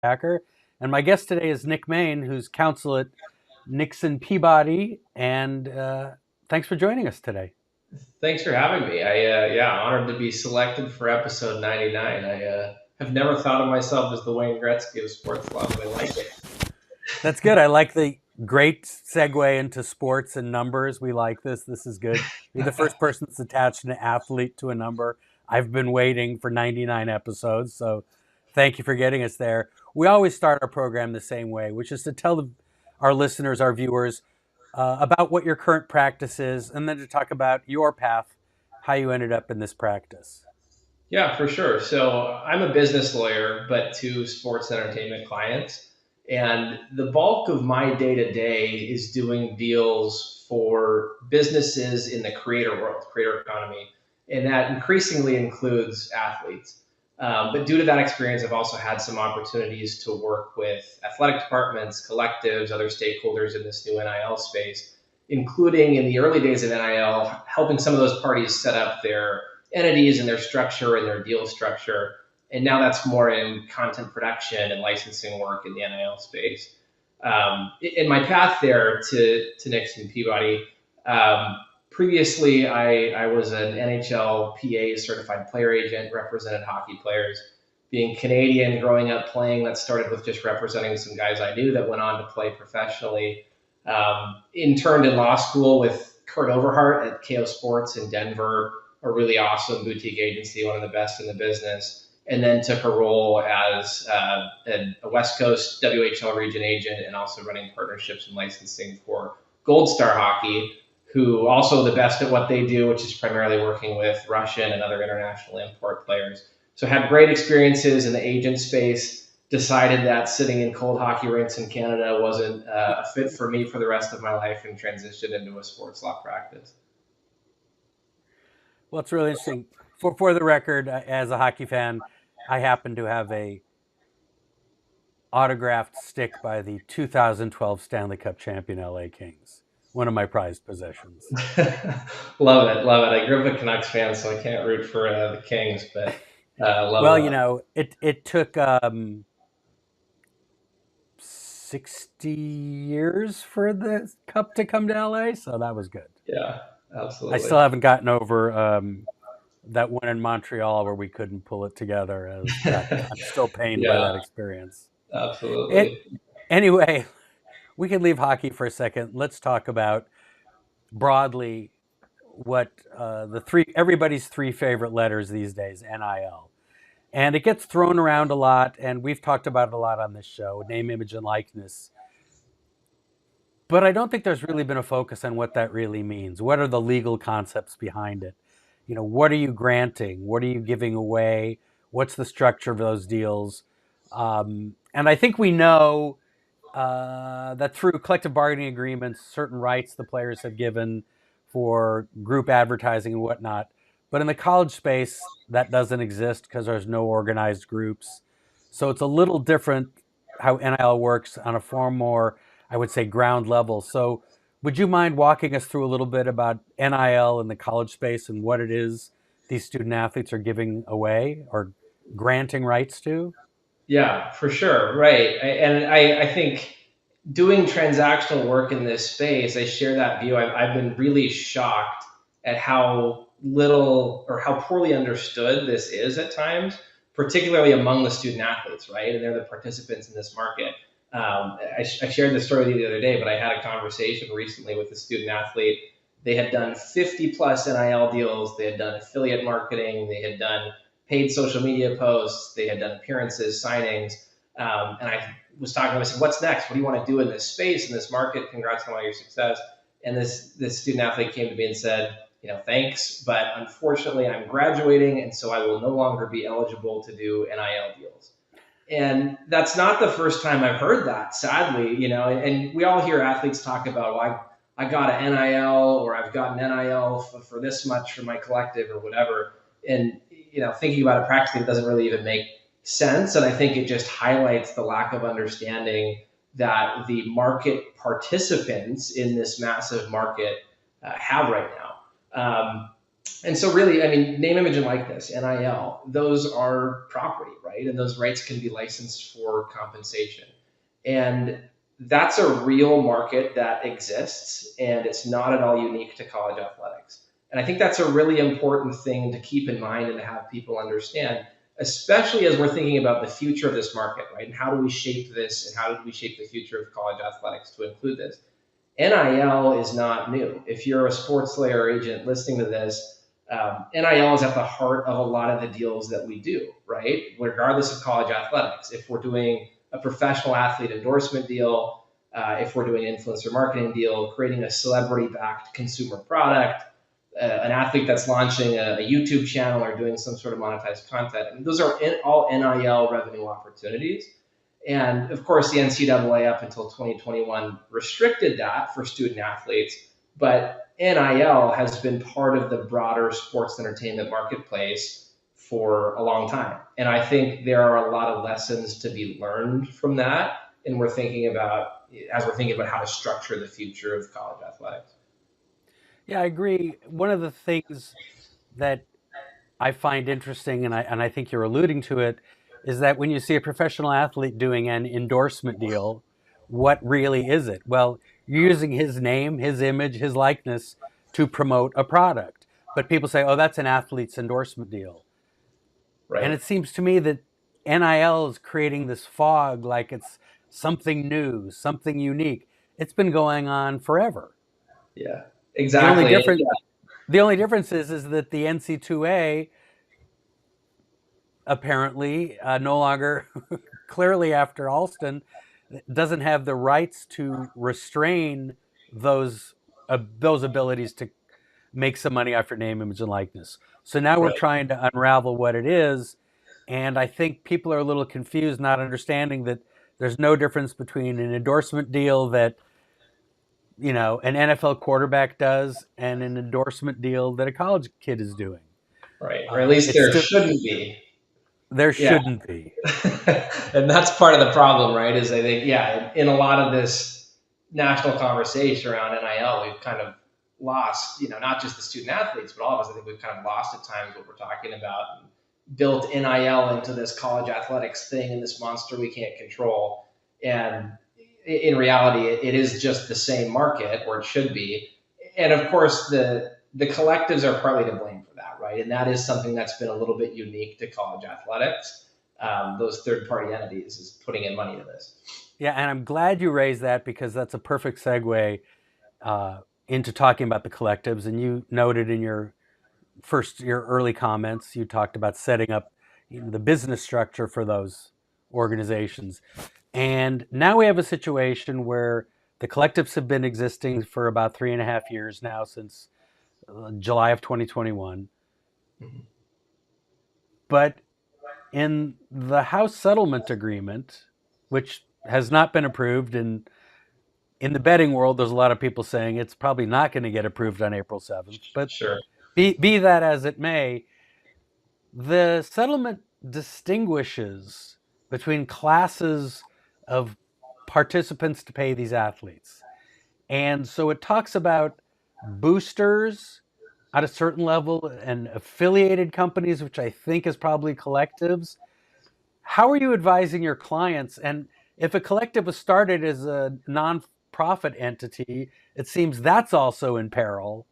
Hacker. And my guest today is Nick Main, who's counsel at Nixon Peabody. And thanks for joining us today. Thanks for having me. Honored to be selected for episode 99. I have never thought of myself as the Wayne Gretzky of sports law, but I like it. That's good. I like the great segue into sports and numbers. We like this. This is good. You're the first person that's attached an athlete to a number. I've been waiting for 99 episodes, so thank you for getting us there. We always start our program the same way, which is to tell our listeners, our viewers, about what your current practice is, and then to talk about your path, how you ended up in this practice. Yeah, for sure. So I'm a business lawyer, but to sports and entertainment clients. And the bulk of my day to day is doing deals for businesses in the creator world, creator economy. And that increasingly includes athletes. But due to that experience, I've also had some opportunities to work with athletic departments, collectives, other stakeholders in this new NIL space, including in the early days of NIL, helping some of those parties set up their entities and their structure and their deal structure. And now that's more in content production and licensing work in the NIL space. In my path there to Nixon Peabody, previously I was an NHL PA certified player agent, represented hockey players. Being Canadian, growing up playing, that started with just representing some guys I knew that went on to play professionally. Interned in law school with Kurt Overhart at KO Sports in Denver, a really awesome boutique agency, one of the best in the business, and then took a role as a West Coast WHL region agent and also running partnerships and licensing for Gold Star Hockey, who also the best at what they do, which is primarily working with Russian and other international import players. So had great experiences in the agent space, decided that sitting in cold hockey rinks in Canada wasn't a fit for me for the rest of my life and transitioned into a sports law practice. Well, it's really interesting. For the record, as a hockey fan, I happen to have a autographed stick by the 2012 Stanley Cup champion LA Kings, one of my prized possessions. Love it, love it. I grew up a Canucks fan, so I can't root for the Kings, but love Well, that. it took 60 years for the cup to come to LA, so that was good. Yeah, I still absolutely. haven't gotten over that one in Montreal where we couldn't pull it together. I'm still pained by Yeah, that experience. It, absolutely. anyway, we can leave hockey for a second. Let's talk about broadly what the three everybody's three favorite letters these days, NIL. And it gets thrown around a lot, and we've talked about it a lot on this show, name, image, and likeness. But I don't think there's really been a focus on what that really means. What are the legal concepts behind it? What are you granting? What are you giving away? What's the structure of those deals? And I think we know that through collective bargaining agreements, certain rights the players have given for group advertising and whatnot. But in the college space, that doesn't exist because there's no organized groups. So it's a little different how NIL works on a far more, I would say, ground level. So would you mind walking us through a little bit about NIL in the college space and what it is these student athletes are giving away or granting rights to? Yeah, for sure. Right. I think doing transactional work in this space, I share that view. I've been really shocked at how little or how poorly understood this is at times, particularly among the student athletes, right? And they're the participants in this market. I shared this story with you the other day, but I had a conversation recently with a student athlete. They had done 50 plus NIL deals, they had done affiliate marketing, they had done paid social media posts, they had done appearances, signings. And I was talking to them, I said, what's next? What do you want to do in this space, in this market? Congrats on all your success. And this student athlete came to me and said, thanks, but unfortunately I'm graduating, and so I will no longer be eligible to do NIL deals. And that's not the first time I've heard that, sadly, and we all hear athletes talk about, well, I got an NIL or I've got an NIL for this much for my collective or whatever. And, thinking about it practically, it doesn't really even make sense. And I think it just highlights the lack of understanding that the market participants in this massive market have right now. And so really, I mean, name, image, and likeness, NIL, those are property, right? And those rights can be licensed for compensation. And that's a real market that exists, and it's not at all unique to college athletics. And I think that's a really important thing to keep in mind and to have people understand, especially as we're thinking about the future of this market, right? And how do we shape this, and how do we shape the future of college athletics to include this? NIL is not new. If you're a sports layer agent listening to this, NIL is at the heart of a lot of the deals that we do, right? Regardless of college athletics. If we're doing a professional athlete endorsement deal, if we're doing an influencer marketing deal, creating a celebrity backed consumer product, an athlete that's launching a YouTube channel or doing some sort of monetized content, I mean, those are all NIL revenue opportunities. And of course, the NCAA up until 2021 restricted that for student athletes, but NIL has been part of the broader sports entertainment marketplace for a long time. And I think there are a lot of lessons to be learned from that. And we're thinking about, as we're thinking about how to structure the future of college athletics. Yeah, I agree. One of the things that I find interesting, and I think you're alluding to it, is that when you see a professional athlete doing an endorsement deal, what really is it? Well, you're using his name, his image, his likeness to promote a product. But people say, oh, that's an athlete's endorsement deal. And Right. it seems to me that NIL is creating this fog like it's something new, something unique. It's been going on forever. Yeah, The only exactly. difference the only difference is that the NC2A apparently no longer, clearly after Alston, doesn't have the rights to restrain those abilities to make some money off your name, image, and likeness. So now we're Right. trying to unravel what it is, and I think people are a little confused, not understanding that there's no difference between an endorsement deal that an NFL quarterback does and an endorsement deal that a college kid is doing. Right. Or at least It's there still shouldn't be. there Yeah. shouldn't be. And that's part of the problem, right? Is I think, yeah, in a lot of this national conversation around NIL, we've kind of lost, not just the student athletes, but all of us. I think we've kind of lost at times what we're talking about, and built NIL into this college athletics thing and this monster we can't control. And in reality, it is just the same market, or it should be. And of course, the collectives are partly to blame for that, right? And that is something that's been a little bit unique to college athletics. Those third party entities is putting in money to this. Yeah, and I'm glad you raised that because that's a perfect segue uh, into talking about the collectives. And you noted in your early comments, you talked about setting up the business structure for those organizations. And now we have a situation where the collectives have been existing for about 3.5 years now, since July of 2021. Mm-hmm. But in the House settlement agreement, which has not been approved, and in the betting world, there's a lot of people saying it's probably not going to get approved on April 7th. But Sure. be that as it may, the settlement distinguishes between classes of participants to pay these athletes. And so it talks about boosters at a certain level and affiliated companies, which I think is probably collectives. How are you advising your clients? And if a collective was started as a nonprofit entity, it seems that's also in peril.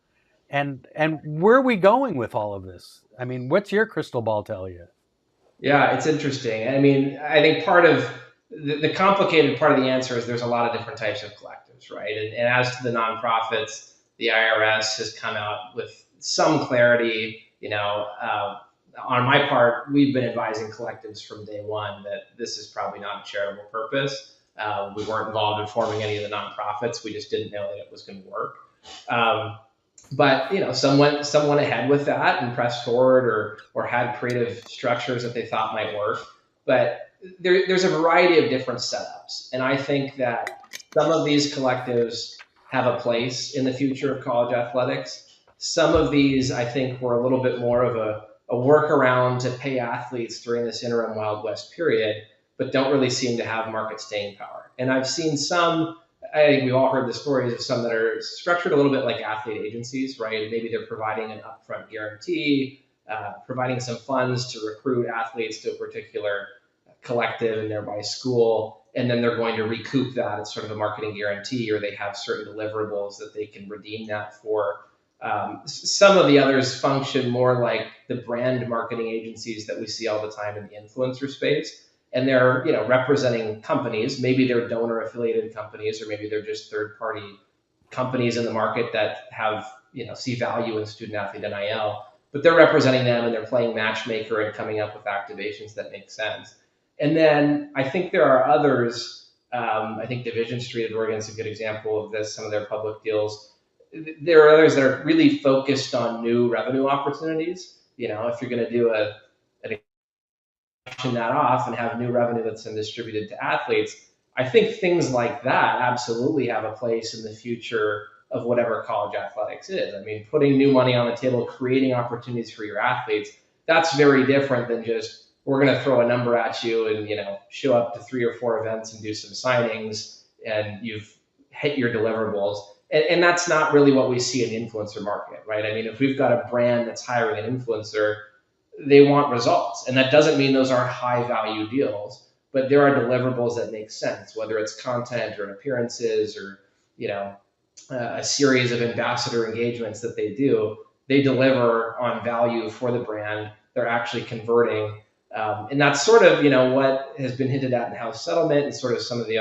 And where are we going with all of this? I mean, what's your crystal ball tell you? Yeah, it's interesting. I mean, I think part of the complicated part of the answer is there's a lot of different types of collectives, right? And as to the nonprofits, the IRS has come out with some clarity. On my part, we've been advising collectives from day one that this is probably not a charitable purpose. We weren't involved in forming any of the nonprofits. We just didn't know that it was going to work. Um, but some went ahead with that and pressed forward, or had creative structures that they thought might work. But there's a variety of different setups, and I think that some of these collectives have a place in the future of college athletics. Some of these, I think, were a little bit more of a workaround to pay athletes during this interim Wild West period, but don't really seem to have market staying power. And I've seen some I think we've all heard the stories of some that are structured a little bit like athlete agencies, right? Maybe they're providing an upfront guarantee, providing some funds to recruit athletes to a particular collective and thereby school, and then they're going to recoup that as sort of a marketing guarantee, or they have certain deliverables that they can redeem that for. Some of the others function more like the brand marketing agencies that we see all the time in the influencer space, and they're representing companies. Maybe they're donor affiliated companies, or maybe they're just third party companies in the market that have see value in student athlete NIL, but they're representing them and they're playing matchmaker and coming up with activations that make sense. And then I think there are others. I think Division Street at Oregon is a good example of this. Some of their public deals. There are others that are really focused on new revenue opportunities. If you're going to do an auction that off and have new revenue that's then distributed to athletes, I think things like that absolutely have a place in the future of whatever college athletics is. I mean, putting new money on the table, creating opportunities for your athletes, that's very different than just we're going to throw a number at you and show up to 3 or 4 events and do some signings and you've hit your deliverables. And that's not really what we see in the influencer market, right? I mean, if we've got a brand that's hiring an influencer, they want results. And that doesn't mean those aren't high value deals, but there are deliverables that make sense, whether it's content or appearances or, a series of ambassador engagements that they do. They deliver on value for the brand. They're actually converting. And that's sort of, what has been hinted at in house settlement and sort of some of the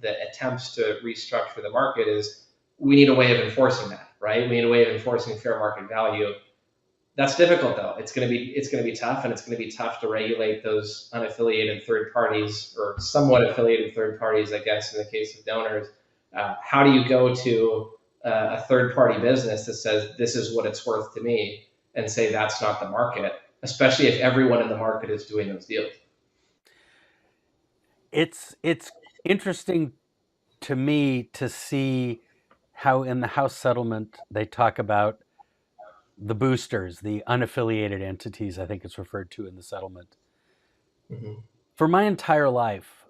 attempts to restructure the market is we need a way of enforcing that, right? We need a way of enforcing fair market value. That's difficult though. It's going to be tough, and it's going to be tough to regulate those unaffiliated third parties or somewhat affiliated third parties, I guess, in the case of donors. How do you go to a third party business that says this is what it's worth to me and say that's not the market, especially if everyone in the market is doing those deals? It's interesting to me to see how in the House settlement they talk about the boosters, the unaffiliated entities, I think it's referred to in the settlement. Mm-hmm. For my entire life,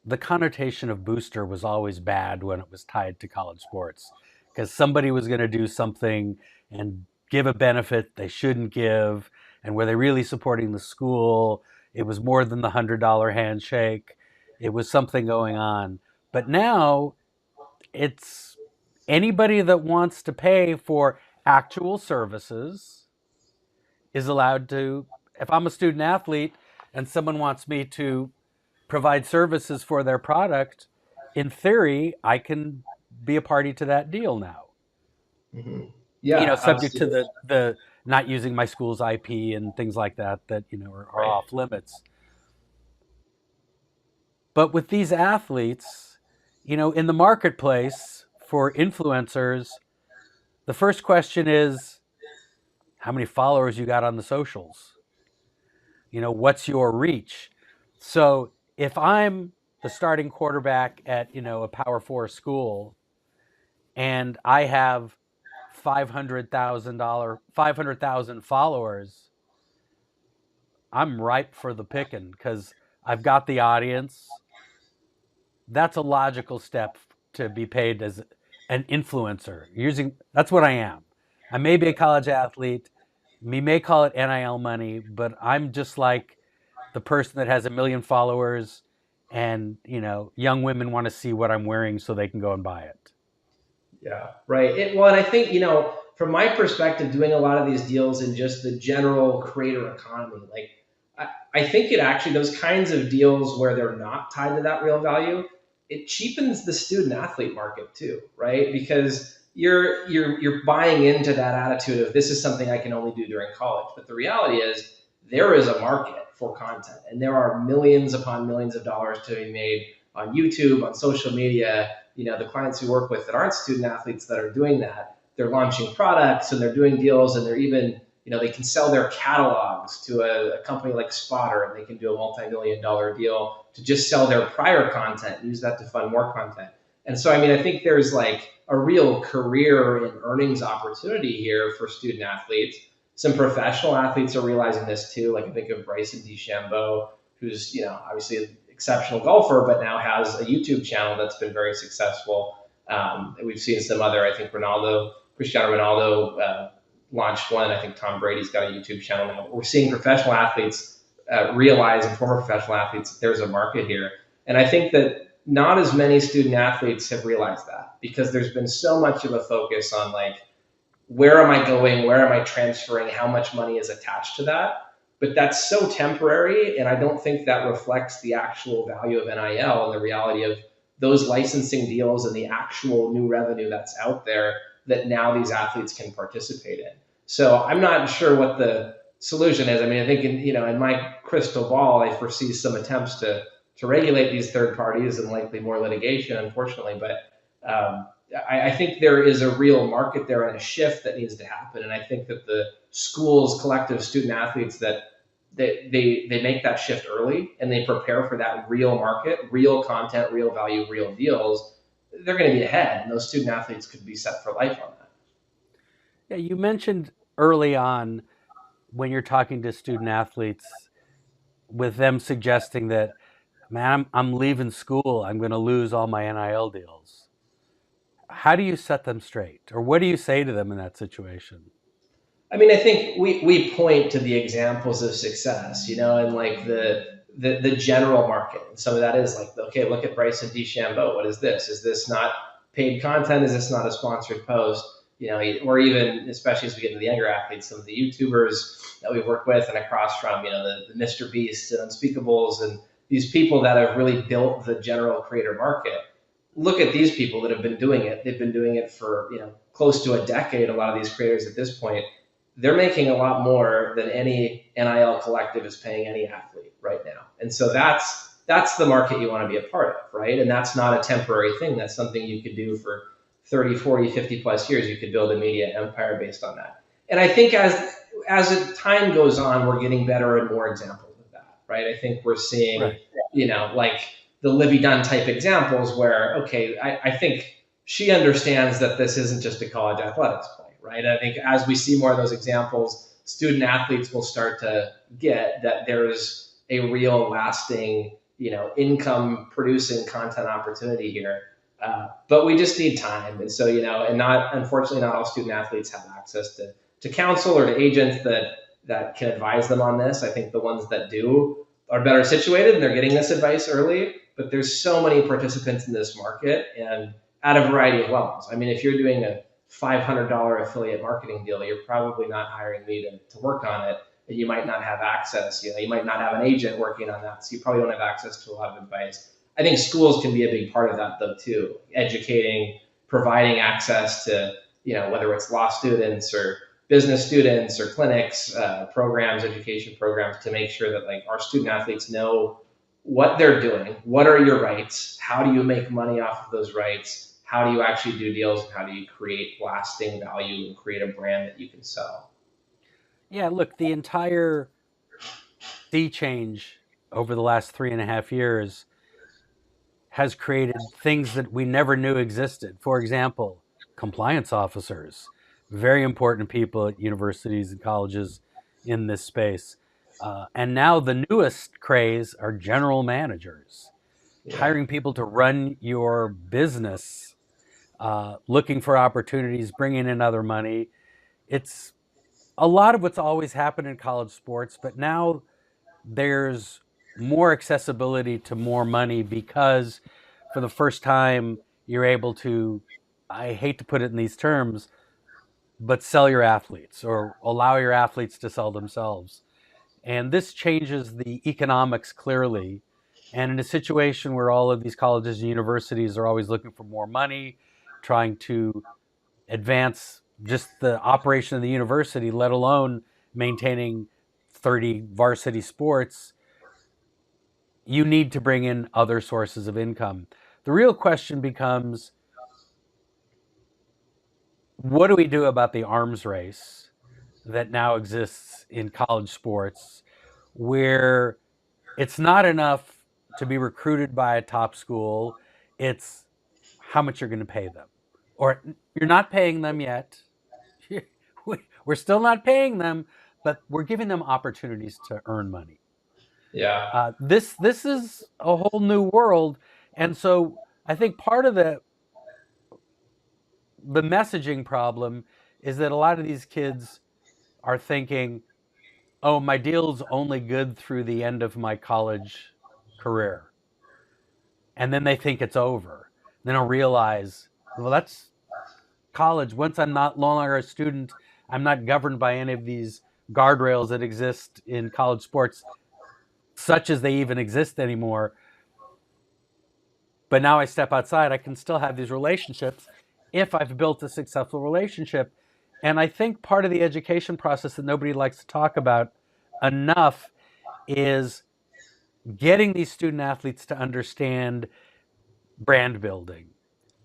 the connotation of booster was always bad when it was tied to college sports, because somebody was going to do something and give a benefit they shouldn't give. And were they really supporting the school? It was more than the $100 handshake. It was something going on. But now it's anybody that wants to pay for actual services is allowed to. If I'm a student athlete and someone wants me to provide services for their product, in theory, I can be a party to that deal now. Mm-hmm. Yeah, Subject absolutely. to the not using my school's IP and things like that are Right. off limits. But with these athletes, in the marketplace for influencers, the first question is how many followers you got on the socials? What's your reach? So if I'm the starting quarterback at, a Power 4 school and I have 500,000 followers, I'm ripe for the picking because I've got the audience. That's a logical step to be paid as an influencer. That's what I am. I may be a college athlete. We may call it NIL money, but I'm just like the person that has 1 million followers, and young women want to see what I'm wearing so they can go and buy it. Yeah, right. Well, and I think, from my perspective, doing a lot of these deals in just the general creator economy, like I think it actually, those kinds of deals where they're not tied to that real value, it cheapens the student athlete market too, right? Because you're buying into that attitude of this is something I can only do during college. But the reality is there is a market for content, and there are millions upon millions of dollars to be made on YouTube, on social media. The clients we work with that aren't student athletes that are doing that, they're launching products and they're doing deals, and they're even, they can sell their catalogs to a company like Spotter, and they can do a multi-million-dollar deal to just sell their prior content, use that to fund more content. And so, I think there's like a real career and earnings opportunity here for student athletes. Some professional athletes are realizing this too. Like I think of Bryson DeChambeau, who's, obviously exceptional golfer, but now has a YouTube channel that's been very successful. We've seen some other, I think Cristiano Ronaldo launched one. I think Tom Brady's got a YouTube channel now. We're seeing professional athletes realize, and former professional athletes, that there's a market here. And I think that not as many student athletes have realized that, because there's been so much of a focus on like, where am I going? Where am I transferring? How much money is attached to that? But that's so temporary, and I don't think that reflects the actual value of NIL and the reality of those licensing deals and the actual new revenue that's out there that now these athletes can participate in. So I'm not sure what the solution is. I mean, I think in my crystal ball, I foresee some attempts to regulate these third parties and likely more litigation, unfortunately. But I think there is a real market there and a shift that needs to happen. And I think that the schools, collective student athletes, that they make that shift early and they prepare for that real market, real content, real value, real deals, they're going to be ahead. And those student athletes could be set for life on that. Yeah, you mentioned early on when you're talking to student athletes with them suggesting that, man, I'm leaving school, I'm going to lose all my NIL deals. How do you set them straight? Or what do you say to them in that situation? I mean, I think we point to the examples of success, and like the general market. And some of that is like, okay, look at Bryson DeChambeau. What is this? Is this not paid content? Is this not a sponsored post? Or even, especially as we get into the younger athletes, some of the YouTubers that we've worked with and across from, the Mr. Beasts and Unspeakables and these people that have really built the general creator market. Look at these people that have been doing it. They've been doing it for, close to a decade. A lot of these creators at this point, they're making a lot more than any NIL collective is paying any athlete right now. And so that's the market you want to be a part of, right? And that's not a temporary thing. That's something you could do for 30, 40, 50 plus years. You could build a media empire based on that. And I think as time goes on, we're getting better and more examples of that, right? I think we're seeing, Right. Like the Livy Dunn type examples where, okay, I think she understands that this isn't just a college athletics play, right? I think as we see more of those examples, student athletes will start to get that there's a real lasting, income producing content opportunity here. But we just need time. And so, unfortunately, not all student athletes have access to counsel or to agents that can advise them on this. I think the ones that do are better situated and they're getting this advice early, but there's so many participants in this market and at a variety of levels. I mean, if you're doing a $500 affiliate marketing deal, you're probably not hiring me to work on it. And you might not have access. You might not have an agent working on that. So you probably don't have access to a lot of advice. I think schools can be a big part of that though too. Educating, providing access to, whether it's law students or business students or clinics, programs, education programs, to make sure that like our student athletes know what they're doing, what are your rights, how do you make money off of those rights, how do you actually do deals, and how do you create lasting value and create a brand that you can sell. Yeah, look, the entire sea change over the last 3.5 years has created things that we never knew existed. For example, compliance officers, very important people at universities and colleges in this space. And now the newest craze are general managers, Yeah. hiring people to run your business, looking for opportunities, bringing in other money. It's a lot of what's always happened in college sports, but now there's more accessibility to more money because for the first time you're able to, I hate to put it in these terms, but sell your athletes or allow your athletes to sell themselves. And this changes the economics clearly. And in a situation where all of these colleges and universities are always looking for more money, trying to advance just the operation of the university, let alone maintaining 30 varsity sports, you need to bring in other sources of income. The real question becomes, what do we do about the arms race that now exists in college sports, where it's not enough to be recruited by a top school, it's how much you're going to pay them? Or you're not paying them yet. We're still not paying them, but we're giving them opportunities to earn money. Yeah. This is a whole new world, and so I think part of the messaging problem is that a lot of these kids are thinking, "Oh, my deal's only good through the end of my college career," and then they think it's over. Then they'll realize, well, that's college. Once I'm not no longer a student, I'm not governed by any of these guardrails that exist in college sports, such as they even exist anymore. But now I step outside, I can still have these relationships if I've built a successful relationship. And I think part of the education process that nobody likes to talk about enough is getting these student athletes to understand brand building,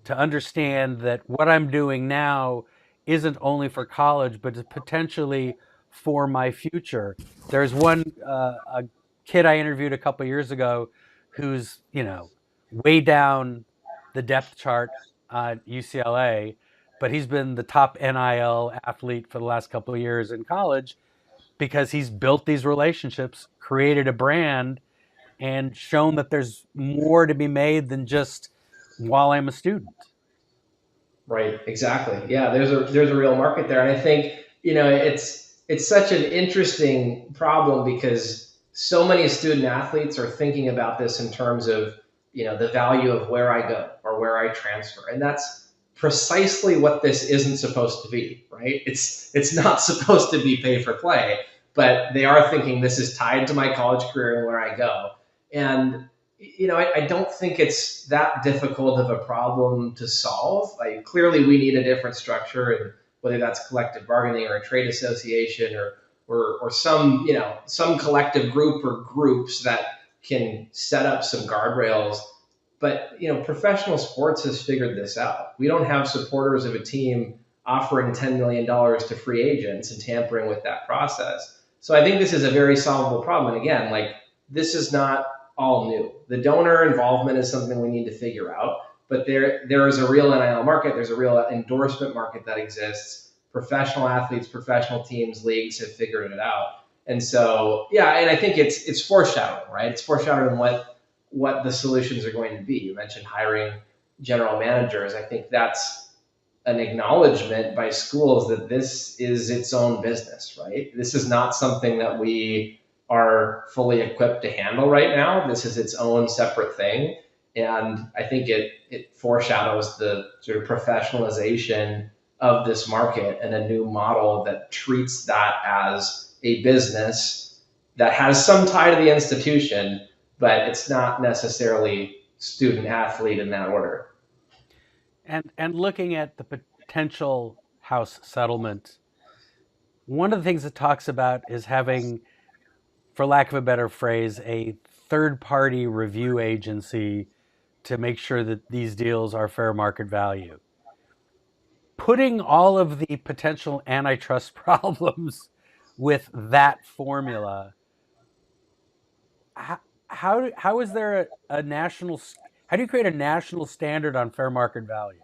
to understand that what I'm doing now isn't only for college, but is potentially for my future. There's one a kid I interviewed a couple of years ago who's way down the depth chart at UCLA, but he's been the top NIL athlete for the last couple of years in college because he's built these relationships, created a brand, and shown that there's more to be made than just while I'm a student. Right, exactly. Yeah, there's a real market there, and I think it's such an interesting problem because so many student athletes are thinking about this in terms of the value of where I go or where I transfer, and that's precisely what this isn't supposed to be. Right? It's not supposed to be pay for play, but they are thinking this is tied to my college career and where I go, and I don't think it's that difficult of a problem to solve. Like, clearly, we need a different structure, and whether that's collective bargaining or a trade association or some some collective group or groups that can set up some guardrails. But professional sports has figured this out. We don't have supporters of a team offering $10 million to free agents and tampering with that process. So I think this is a very solvable problem. And again, like, this is not all new. The donor involvement is something we need to figure out, but there is a real NIL market. There's a real endorsement market that exists. Professional athletes, professional teams, leagues have figured it out. And so, yeah, and I think it's foreshadowing, right? It's foreshadowing what the solutions are going to be. You mentioned hiring general managers. I think that's an acknowledgement by schools that this is its own business, right? This is not something that we are fully equipped to handle right now. This is its own separate thing. And I think it foreshadows the sort of professionalization of this market and a new model that treats that as a business that has some tie to the institution, but it's not necessarily student athlete in that order. And looking at the potential house settlement, one of the things it talks about is having, for lack of a better phrase, a third party review agency to make sure that these deals are fair market value. Putting all of the potential antitrust problems with that formula, how is there a national, how do you create a national standard on fair market value?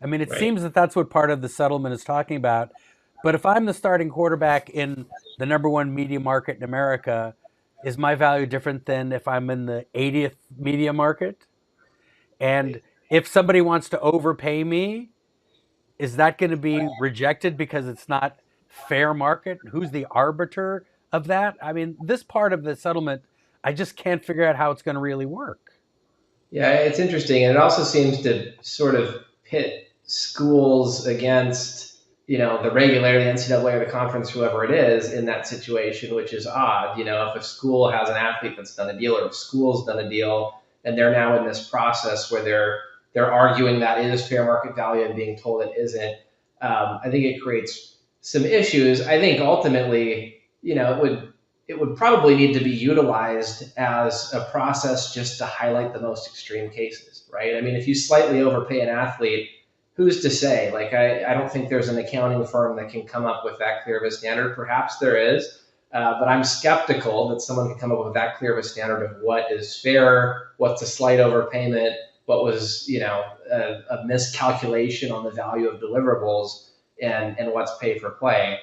I mean, it Right. seems that that's what part of the settlement is talking about. But if I'm the starting quarterback in the number one media market in America, is my value different than if I'm in the 80th media market? And if somebody wants to overpay me, is that going to be rejected because it's not fair market? Who's the arbiter of that? I mean, this part of the settlement, I just can't figure out how it's going to really work. Yeah, it's interesting, and it also seems to sort of pit schools against the regulator, the NCAA, or the conference, whoever it is, in that situation, which is odd. If a school has an athlete that's done a deal, or if school's done a deal, and they're now in this process where they're arguing that it is fair market value and being told it isn't. I think it creates some issues. I think ultimately, it would probably need to be utilized as a process just to highlight the most extreme cases, right? I mean, if you slightly overpay an athlete, who's to say? Like, I don't think there's an accounting firm that can come up with that clear of a standard. Perhaps there is, but I'm skeptical that someone can come up with that clear of a standard of what is fair, what's a slight overpayment, what was, a miscalculation on the value of deliverables, and what's pay for play.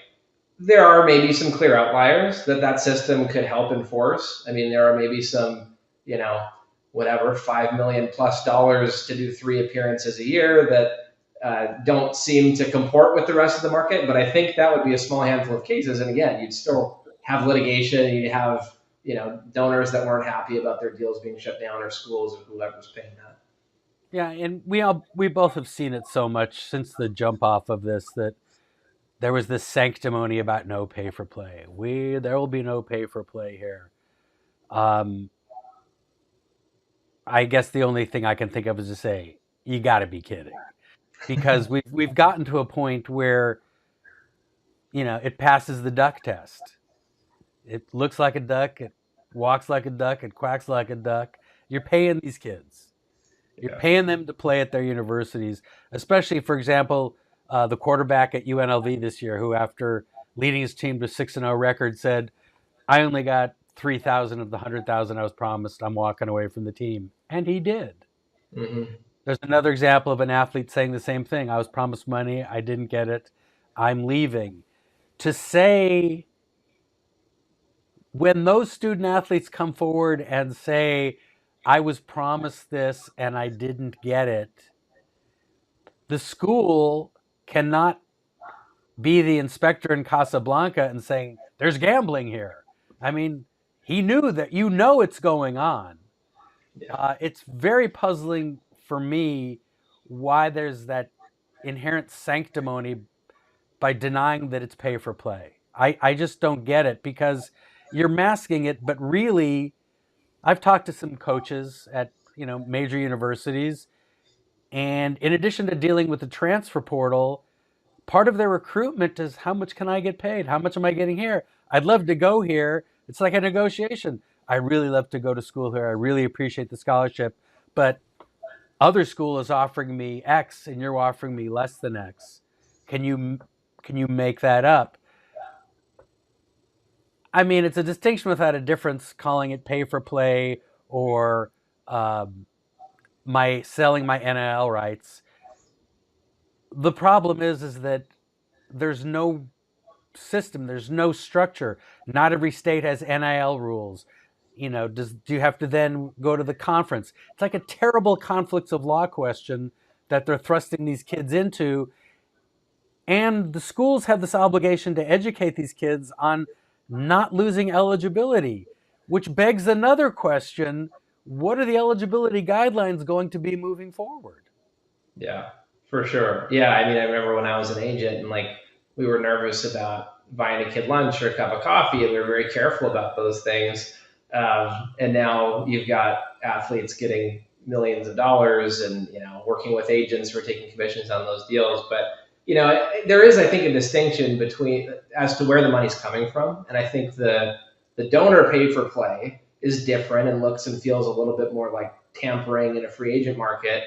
there are maybe some clear outliers that that system could help enforce. I mean, there are maybe some, you know, whatever, $5 million plus to do 3 appearances a year that don't seem to comport with the rest of the market. But I think that would be a small handful of cases. And again, you'd still have litigation. You'd have, donors that weren't happy about their deals being shut down, or schools, or whoever's paying that. Yeah, and we both have seen it so much since the jump off of this that there was this sanctimony about no pay for play. There will be no pay for play here. Um, I guess the only thing I can think of is to say, you got to be kidding, because we've gotten to a point where it passes the duck test. It looks like a duck, it walks like a duck, it quacks like a duck. You're paying these kids. You're Yeah. paying them to play at their universities, especially, for example, the quarterback at UNLV this year, who, after leading his team to 6-0 record, said, "I only got 3,000 of the 100,000 I was promised. I'm walking away from the team," and he did. Hmm. There's another example of an athlete saying the same thing. I was promised money. I didn't get it. I'm leaving. To say, when those student athletes come forward and say, I was promised this and I didn't get it, the school cannot be the inspector in Casablanca and saying, there's gambling here. I mean, he knew that, it's going on. Yeah. It's very puzzling for me why there's that inherent sanctimony by denying that it's pay for play. I just don't get it, because you're masking it, but really, I've talked to some coaches at major universities, and in addition to dealing with the transfer portal, part of their recruitment is, how much can I get paid? How much am I getting here? I'd love to go here. It's like a negotiation. I really love to go to school here. I really appreciate the scholarship, but other school is offering me X and you're offering me less than X. Can you make that up? I mean, it's a distinction without a difference calling it pay for play or um, my selling my NIL rights. The problem is that there's no system, there's no structure. Not every state has NIL rules. Do you have to then go to the conference? It's like a terrible conflicts of law question that they're thrusting these kids into, and the schools have this obligation to educate these kids on not losing eligibility, which begs another question: what are the eligibility guidelines going to be moving forward? Yeah, for sure. Yeah, I mean, I remember when I was an agent, and like, we were nervous about buying a kid lunch or a cup of coffee, and we were very careful about those things. And now you've got athletes getting millions of dollars, and working with agents who are taking commissions on those deals. But there is, I think, a distinction between as to where the money's coming from, and I think the donor pay for play is different and looks and feels a little bit more like tampering in a free agent market,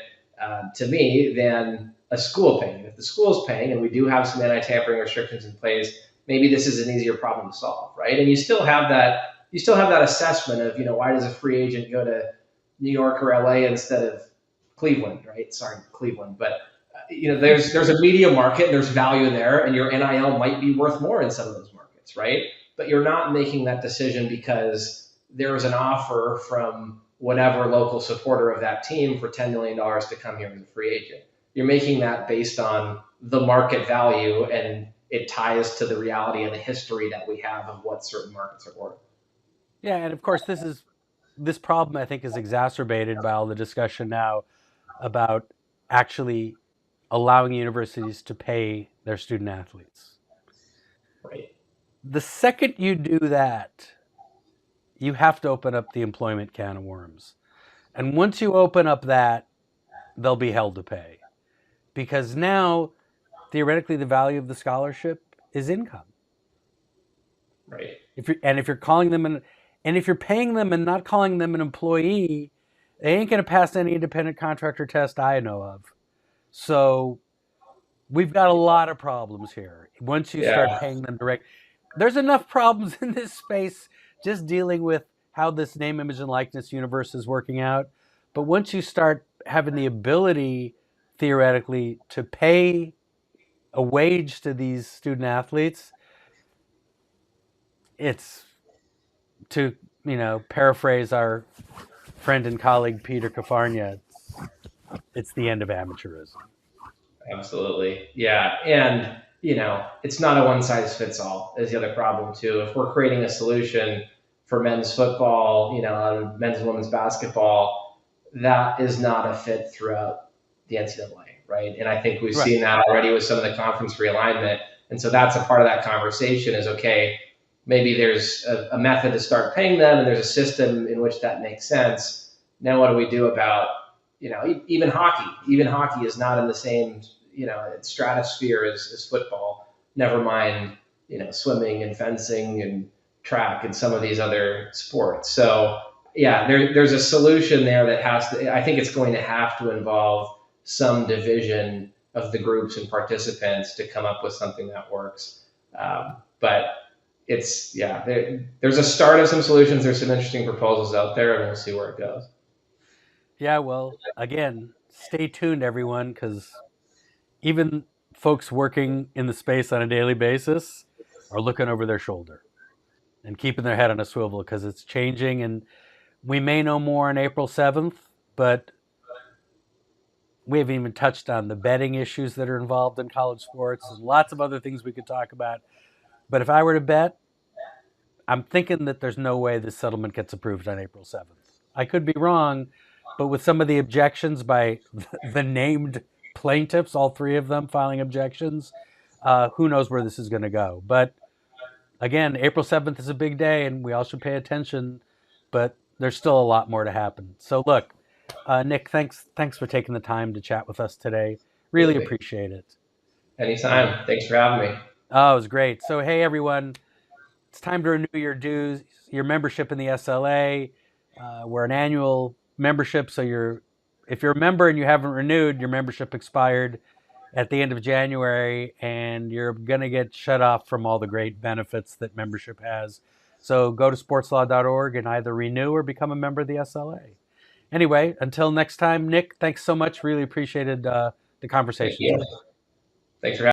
to me, than a school paying. If the school's paying, and we do have some anti-tampering restrictions in place, maybe this is an easier problem to solve, right? And you still have that assessment of, why does a free agent go to New York or LA instead of Cleveland, right? Sorry, Cleveland, but there's a media market, there's value there, and your NIL might be worth more in some of those markets, right? But you're not making that decision because there was an offer from whatever local supporter of that team for $10 million to come here as a free agent. You're making that based on the market value, and it ties to the reality and the history that we have of what certain markets are worth. Yeah, and of course, this problem, I think, is exacerbated by all the discussion now about actually allowing universities to pay their student athletes. Right. The second you do that, you have to open up the employment can of worms. And once you open up that, they'll be held to pay. Because now, theoretically, the value of the scholarship is income. Right. If you're calling them and if you're paying them and not calling them an employee, they ain't going to pass any independent contractor test I know of. So we've got a lot of problems here. Once you start Yeah. paying them direct, there's enough problems in this space just dealing with how this name, image, and likeness universe is working out. But once you start having the ability, theoretically, to pay a wage to these student athletes, it's to paraphrase our friend and colleague Peter Kafarnia, it's the end of amateurism. Absolutely. Yeah. And, it's not a one size fits all is the other problem too. If we're creating a solution for men's football, and men's and women's basketball, that is not a fit throughout the NCAA, right? And I think we've Right. seen that already with some of the conference realignment. And so that's a part of that conversation is okay, maybe there's a method to start paying them and there's a system in which that makes sense. Now, what do we do about even hockey? Even hockey is not in the same stratosphere as football. Never mind swimming and fencing and track and some of these other sports. So yeah, there's a solution there that has to. I think it's going to have to involve some division of the groups and participants to come up with something that works. But there's a start of some solutions. There's some interesting proposals out there, and we'll see where it goes. Yeah, well, again, stay tuned, everyone, because even folks working in the space on a daily basis are looking over their shoulder and keeping their head on a swivel because it's changing. And we may know more on April 7th, but we haven't even touched on the betting issues that are involved in college sports and lots of other things we could talk about. But if I were to bet, I'm thinking that there's no way this settlement gets approved on April 7th. I could be wrong, but with some of the objections by the named plaintiffs, all three of them filing objections, who knows where this is going to go. But again, April 7th is a big day and we all should pay attention, but there's still a lot more to happen. So look, Nick, thanks for taking the time to chat with us today. Really Absolutely. appreciate it. Anytime. Thanks for having me. Oh, it was great. So hey, everyone, it's time to renew your dues, your membership in the SLA. We're an annual membership, so if you're a member and you haven't renewed, your membership expired at the end of January, and you're going to get shut off from all the great benefits that membership has. So go to sportslaw.org and either renew or become a member of the SLA. Anyway, until next time, Nick, thanks so much. Really appreciated the Thank conversation you. today. Thanks for having me.